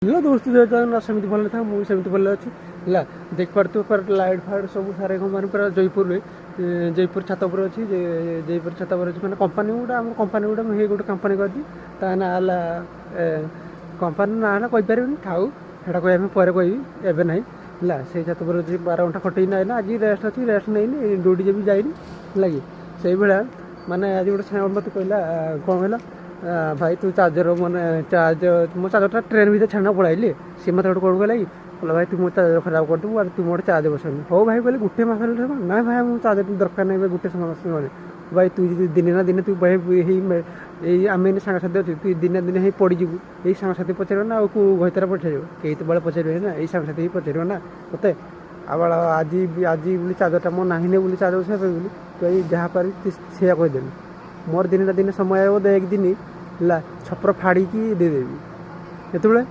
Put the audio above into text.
hello दोस्त जय जगन्नाथ सेमती भल था मुझे सेमती भल अच्छी है देख पार्थ पर लाइट फाइट सब सारे कंपानी पूरा जयपुर जयपुर छात पर अच्छी जयपुर छात पर अच्छी मैंने कंपानी गुटा आम कंपानी गुटा मुझे गोटे कंपानी कर ना कंपानी ना ना कहीपर ठाऊ सेटा कह पर कह एवं ना है से छात पर अच्छी 12 घंटा खटे ना आज रेस्ट अच्छी रेस्ट नहीं ड्यूटी जब जाइनी लगे से भाया माने आज गोटे साइड मत कहला कौन कहला भाई तू चार्जर मैंने चार्ज मो चार्जरटा ट्रेन भर छाड़ा पड़ाइली सी मत गोटे कौन कहला कि कहला भाई तू मो चार्जर खराब करदेबू और तू मोटे चार्ज बसनी हो भाई कहले गोटे मस ना भाई मुझे चार्जर दरकार नहीं गोटे समय भाई तू दिने ना दिने तू भाई यही आम सांगसाथी अच्छे तू दिने दिने ही पड़ीजु यही सांगसाथी पचार ना भैतर पचार कई तो बड़े पचार ना यही सांगसाथी ही पचार ना मत आज आज चार्जरटा मो ना बोली चार्जर बसा बोली तो जहाँ पारि से कहीदेवी मोर दिन ना दिन समय आए एक दिन है छपर फाड़ी देदेवी जो